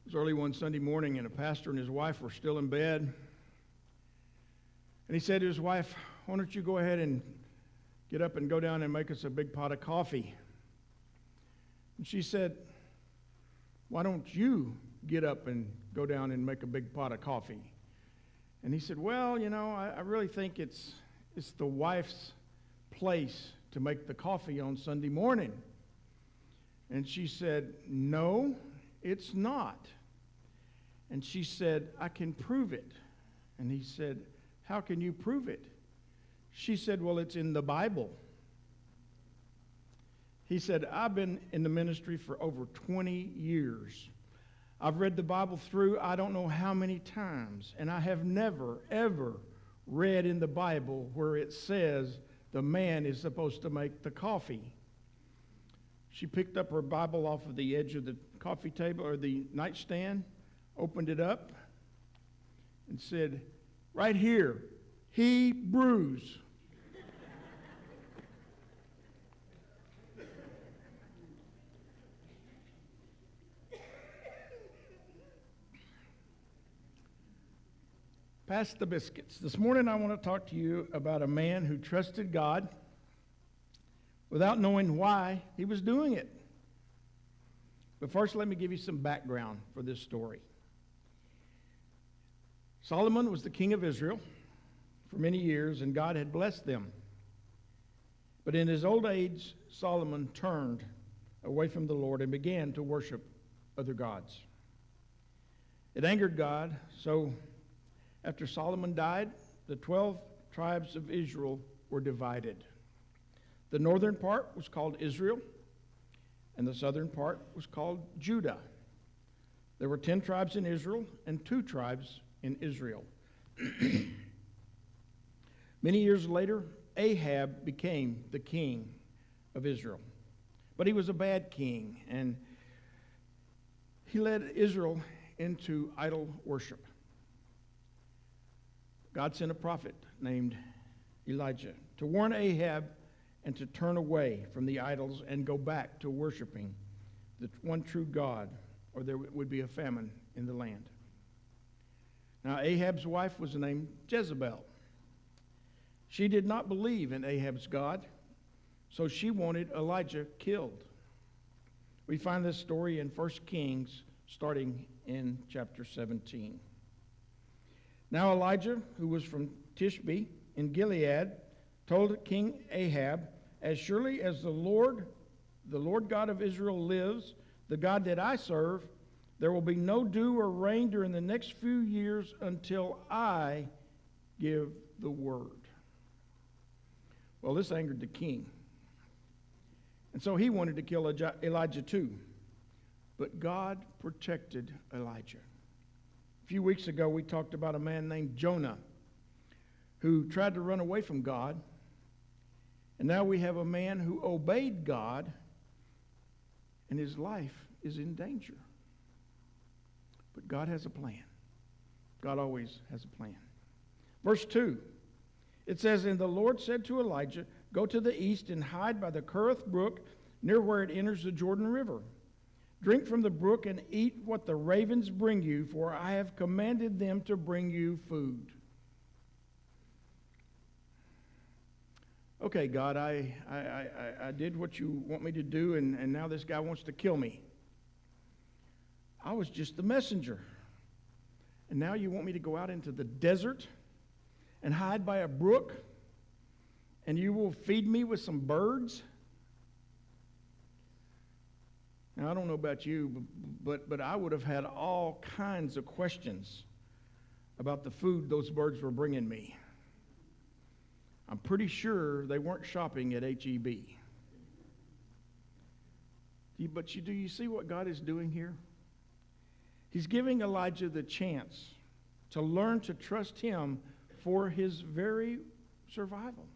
was early one Sunday morning, and a pastor and his wife were still in bed. And he said to his wife, "Why don't you go ahead and get up and go down and make us a big pot of coffee?" And she said, "Why don't you get up and go down and make a big pot of coffee?" And he said, "Well, I really think it's the wife's place to make the coffee on Sunday morning." And she said, "No, it's not." And she said, "I can prove it." And he said, "How can you prove it?" She said, "Well, it's in the Bible." He said, "I've been in the ministry for over 20 years. I've read the Bible through I don't know how many times, and I have never, ever read in the Bible where it says the man is supposed to make the coffee." She picked up her Bible off of the edge of the coffee table or the nightstand, opened it up, and said, "Right here, Hebrews." Pass the biscuits. This morning I want to talk to you about a man who trusted God without knowing why he was doing it. But first, let me give you some background for this story. Solomon was the king of Israel for many years, and God had blessed them. But in his old age, Solomon turned away from the Lord and began to worship other gods. It angered God, so after Solomon died, the 12 tribes of Israel were divided. The northern part was called Israel, and the southern part was called Judah. There were 10 tribes in Israel and 2 tribes in Israel. Many years later, Ahab became the king of Israel. But he was a bad king, and he led Israel into idol worship. God sent a prophet named Elijah to warn Ahab and to turn away from the idols and go back to worshiping the one true God, or there would be a famine in the land. Now, Ahab's wife was named Jezebel. She did not believe in Ahab's God, so she wanted Elijah killed. We find this story in 1 Kings, starting in chapter 17. Now Elijah, who was from Tishbe in Gilead, told King Ahab, "As surely as the Lord God of Israel lives, the God that I serve, there will be no dew or rain during the next few years until I give the word." Well, this angered the king. And so he wanted to kill Elijah too. But God protected Elijah. A few weeks ago, we talked about a man named Jonah who tried to run away from God. And now we have a man who obeyed God, and his life is in danger. But God has a plan. God always has a plan. Verse 2, it says, "And the Lord said to Elijah, Go to the east and hide by the Kerith brook, near where it enters the Jordan River. Drink from the brook and eat what the ravens bring you, for I have commanded them to bring you food." Okay, God, I did what you want me to do, and now this guy wants to kill me. I was just the messenger. And now you want me to go out into the desert and hide by a brook, and you will feed me with some birds? Now, I don't know about you, but I would have had all kinds of questions about the food those birds were bringing me. I'm pretty sure they weren't shopping at H-E-B. But do you see what God is doing here? He's giving Elijah the chance to learn to trust him for his very survival.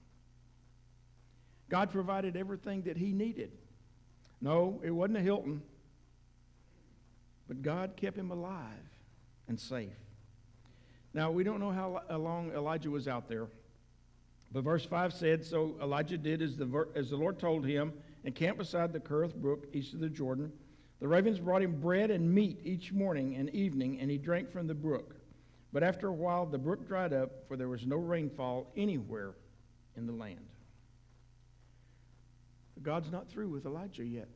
God provided everything that he needed. No, it wasn't a Hilton, but God kept him alive and safe. Now, we don't know how long Elijah was out there, but verse 5 said, "So Elijah did as the Lord told him and camped beside the Kerith brook east of the Jordan. The ravens brought him bread and meat each morning and evening, and he drank from the brook. But after a while the brook dried up, for there was no rainfall anywhere in the land. But God's not through with Elijah yet.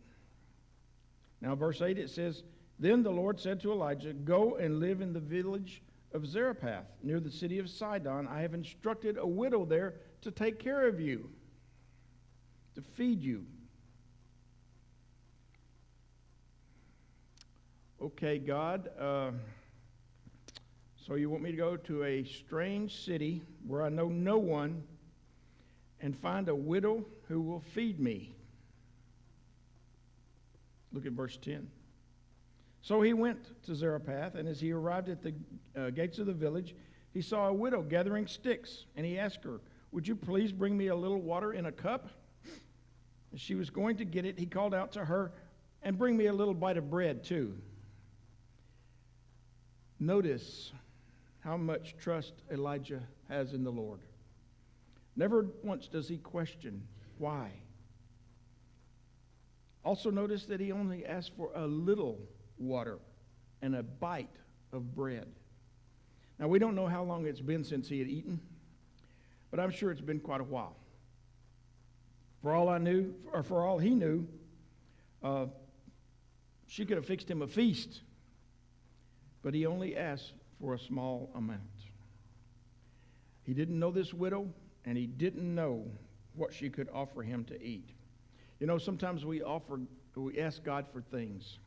Now, verse 8, it says, Then the Lord said to Elijah, Go and live in the village of Zarephath, near the city of Sidon. I have instructed a widow there to take care of you, to feed you. Okay, God, so you want me to go to a strange city where I know no one and find a widow who will feed me. Look at verse 10. So he went to Zarephath, and as he arrived at the gates of the village, he saw a widow gathering sticks, and he asked her, Would you please bring me a little water in a cup? As she was going to get it, he called out to her, And bring me a little bite of bread, too. Notice how much trust Elijah has in the Lord. Never once does he question why. Also notice that he only asked for a little water and a bite of bread. Now, we don't know how long it's been since he had eaten, but I'm sure it's been quite a while. For all he knew, she could have fixed him a feast, but he only asked for a small amount. He didn't know this widow, and he didn't know what she could offer him to eat. You know, sometimes we ask God for things,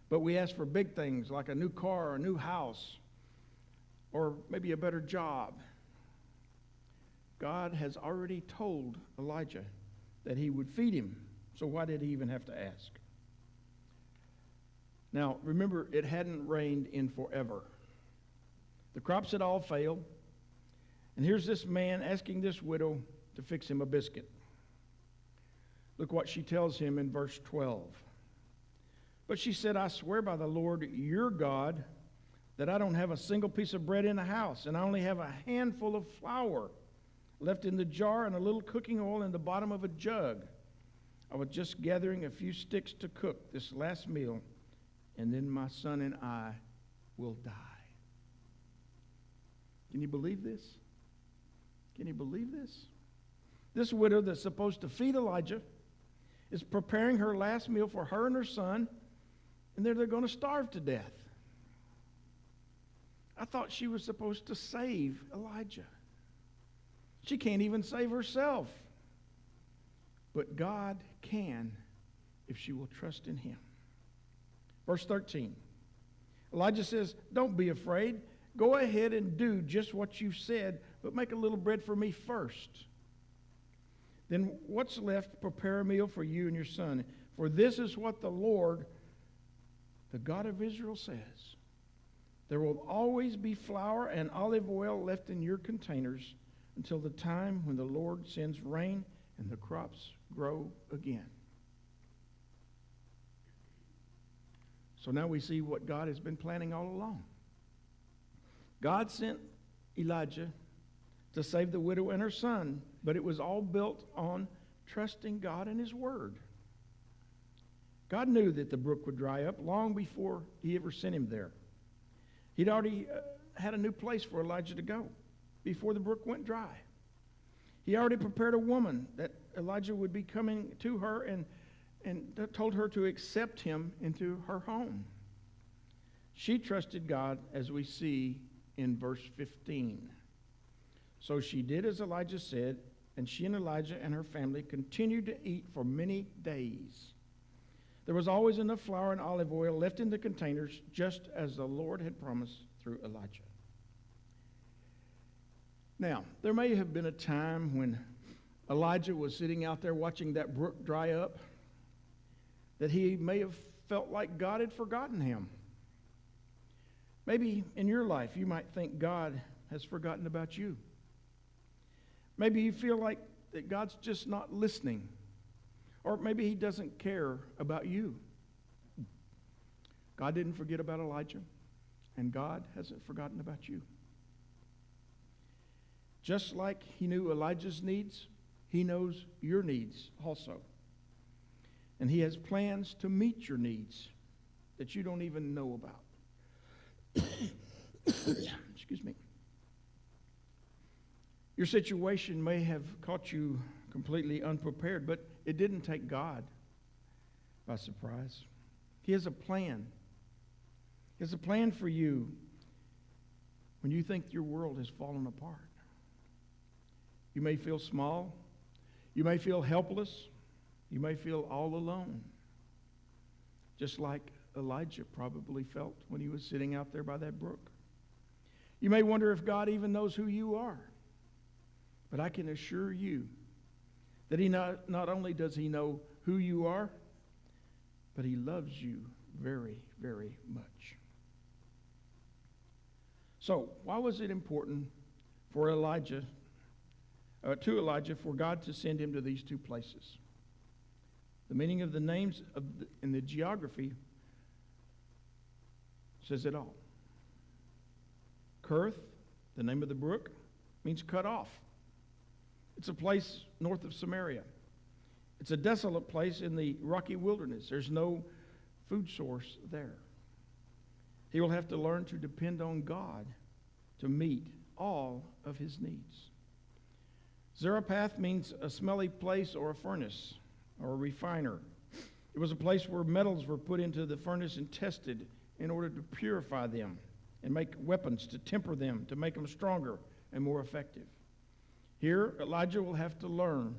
but we ask for big things like a new car or a new house or maybe a better job. God has already told Elijah that he would feed him, so why did he even have to ask? Now, remember, it hadn't rained in forever. The crops had all failed, and here's this man asking this widow to fix him a biscuit. Look what she tells him in verse 12. But she said, I swear by the Lord your God that I don't have a single piece of bread in the house, and I only have a handful of flour left in the jar and a little cooking oil in the bottom of a jug. I was just gathering a few sticks to cook this last meal, and then my son and I will die. Can you believe this? Can you believe this? This widow that's supposed to feed Elijah is preparing her last meal for her and her son, and they're going to starve to death. I thought she was supposed to save Elijah. She can't even save herself. But God can if she will trust in him. Verse 13. Elijah says, Don't be afraid. Go ahead and do just what you said, but make a little bread for me first. Then what's left, prepare a meal for you and your son. For this is what the Lord, the God of Israel, says. There will always be flour and olive oil left in your containers until the time when the Lord sends rain and the crops grow again. So now we see what God has been planning all along. God sent Elijah to save the widow and her son, but it was all built on trusting God and his word. God knew that the brook would dry up long before he ever sent him there. He'd already had a new place for Elijah to go before the brook went dry. He already prepared a woman that Elijah would be coming to her and told her to accept him into her home. She trusted God, as we see in verse 15. So she did as Elijah said, and she and Elijah and her family continued to eat for many days. There was always enough flour and olive oil left in the containers, just as the Lord had promised through Elijah. Now, there may have been a time when Elijah was sitting out there watching that brook dry up, that he may have felt like God had forgotten him. Maybe in your life you might think God has forgotten about you. Maybe you feel like that God's just not listening. Or maybe he doesn't care about you. God didn't forget about Elijah, and God hasn't forgotten about you. Just like he knew Elijah's needs, he knows your needs also. And he has plans to meet your needs that you don't even know about. Excuse me. Your situation may have caught you completely unprepared, but it didn't take God by surprise. He has a plan. He has a plan for you when you think your world has fallen apart. You may feel small. You may feel helpless. You may feel all alone. Just like Elijah probably felt when he was sitting out there by that brook. You may wonder if God even knows who you are. But I can assure you that he not only does he know who you are, but he loves you very, very much. So, why was it important for Elijah, for God to send him to these two places? The meaning of the names in the geography says it all. Kerth, the name of the brook, means cut off. It's a place north of Samaria. It's a desolate place in the rocky wilderness. There's no food source there. He will have to learn to depend on God to meet all of his needs. Zarephath means a smelly place or a furnace or a refiner. It was a place where metals were put into the furnace and tested in order to purify them and make weapons to temper them, to make them stronger and more effective. Here, Elijah will have to learn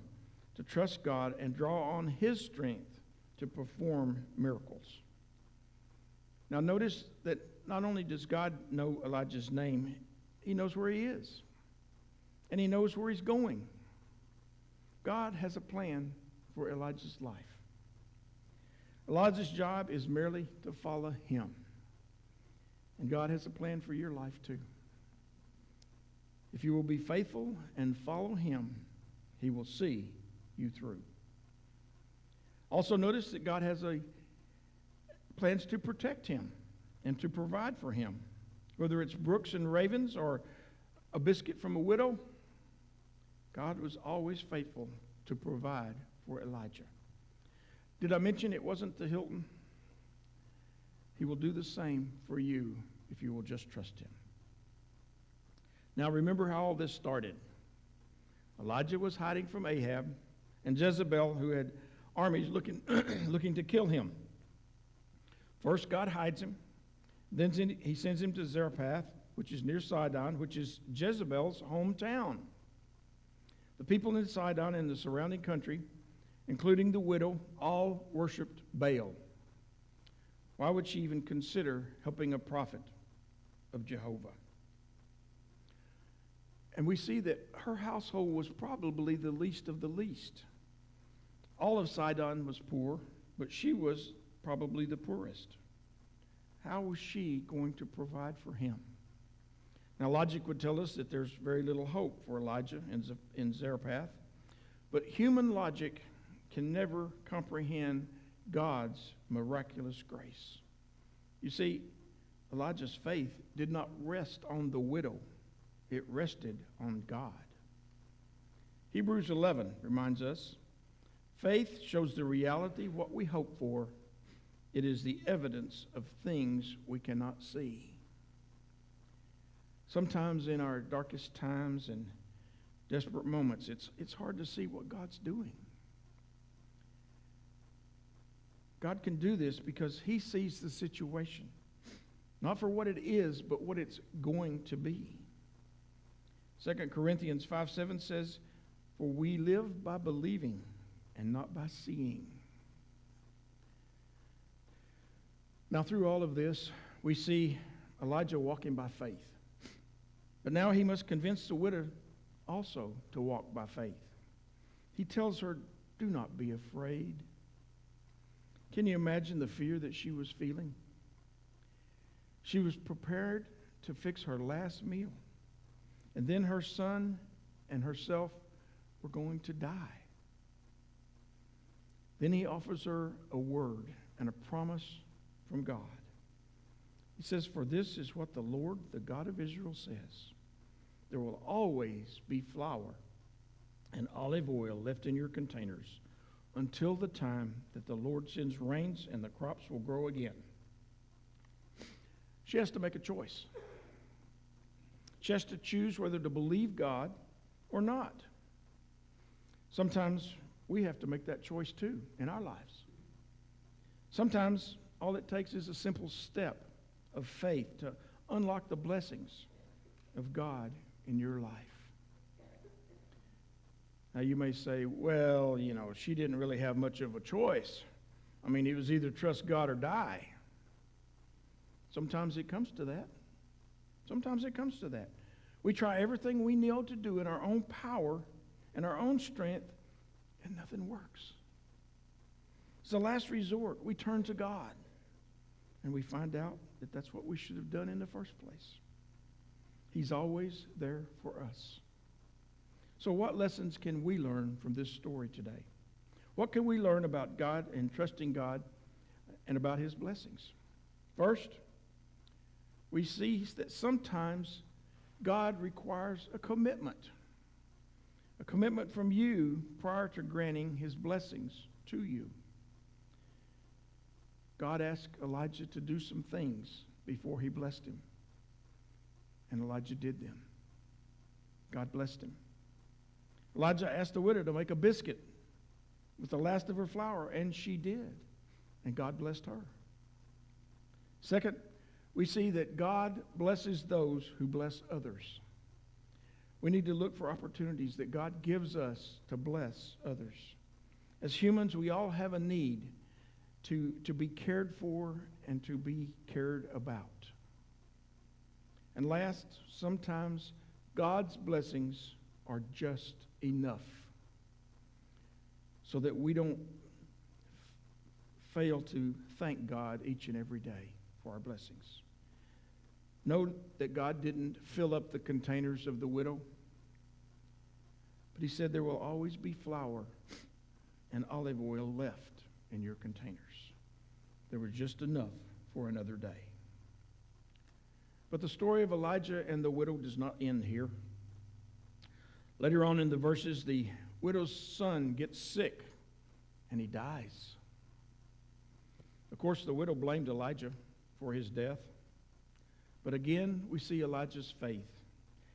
to trust God and draw on his strength to perform miracles. Now notice that not only does God know Elijah's name, he knows where he is. And he knows where he's going. God has a plan for Elijah's life. Elijah's job is merely to follow him. And God has a plan for your life too. If you will be faithful and follow him, he will see you through. Also notice that God has plans to protect him and to provide for him. Whether it's brooks and ravens or a biscuit from a widow, God was always faithful to provide for Elijah. Did I mention it wasn't the Hilton? He will do the same for you if you will just trust him. Now remember how all this started. Elijah was hiding from Ahab and Jezebel, who had armies looking to kill him. First, God hides him. Then he sends him to Zarephath, which is near Sidon, which is Jezebel's hometown. The people in Sidon and the surrounding country, including the widow, all worshipped Baal. Why would she even consider helping a prophet of Jehovah? And we see that her household was probably the least of the least. All of Sidon was poor, but she was probably the poorest. How was she going to provide for him? Now, logic would tell us that there's very little hope for Elijah in Zarephath, but human logic can never comprehend God's miraculous grace. You see, Elijah's faith did not rest on the widow. It rested on God. Hebrews 11 reminds us, faith shows the reality of what we hope for. It is the evidence of things we cannot see. Sometimes in our darkest times and desperate moments, it's hard to see what God's doing. God can do this because he sees the situation, not for what it is, but what it's going to be. 2 Corinthians 5:7 says, "For we live by believing and not by seeing." Now, through all of this, we see Elijah walking by faith. But now he must convince the widow also to walk by faith. He tells her, "Do not be afraid." Can you imagine the fear that she was feeling? She was prepared to fix her last meal. And then her son and herself were going to die. Then he offers her a word and a promise from God. He says, "For this is what the Lord, the God of Israel, says. There will always be flour and olive oil left in your containers, until the time that the Lord sends rains and the crops will grow again. She has to make a choice. She has to choose whether to believe God or not. Sometimes we have to make that choice too in our lives. Sometimes all it takes is a simple step of faith to unlock the blessings of God in your life. Now you may say, well, she didn't really have much of a choice. I mean, it was either trust God or die. Sometimes it comes to that. Sometimes it comes to that. We try everything we know to do in our own power and our own strength, and nothing works. It's the last resort. We turn to God, and we find out that that's what we should have done in the first place. He's always there for us. So what lessons can we learn from this story today? What can we learn about God and trusting God and about His blessings? First, we see that sometimes God requires a commitment from you prior to granting His blessings to you. God asked Elijah to do some things before He blessed him, and Elijah did them. God blessed him. Elijah asked the widow to make a biscuit with the last of her flour, and she did, and God blessed her. Second, we see that God blesses those who bless others. We need to look for opportunities that God gives us to bless others. As humans, we all have a need to be cared for and to be cared about. And last, sometimes God's blessings are just enough so that we don't fail to thank God each and every day for our blessings. Note that God didn't fill up the containers of the widow, but He said there will always be flour and olive oil left in your containers. There was just enough for another day. But the story of Elijah and the widow does not end here. Later on in the verses, the widow's son gets sick and he dies. Of course, the widow blamed Elijah for his death. But again, we see Elijah's faith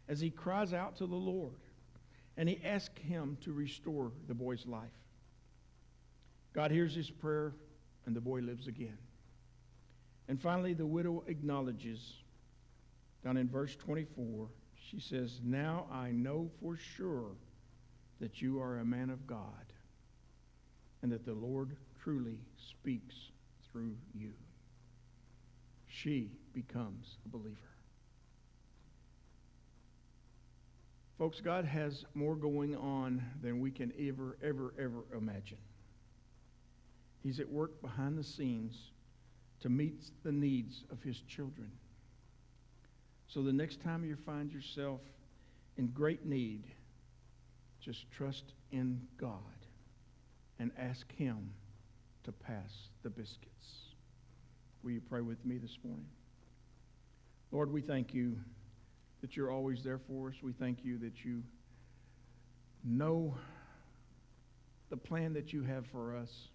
as he cries out to the Lord and he asks Him to restore the boy's life. God hears his prayer and the boy lives again. And finally, the widow acknowledges, down in verse 24, she says, "Now I know for sure that you are a man of God and that the Lord truly speaks through you." She becomes a believer. Folks, God has more going on than we can ever imagine. He's at work behind the scenes to meet the needs of His children. So the next time you find yourself in great need, just trust in God and ask Him to pass the biscuits. Will you pray with me this morning? Lord, we thank you that you're always there for us. We thank you that you know the plan that you have for us.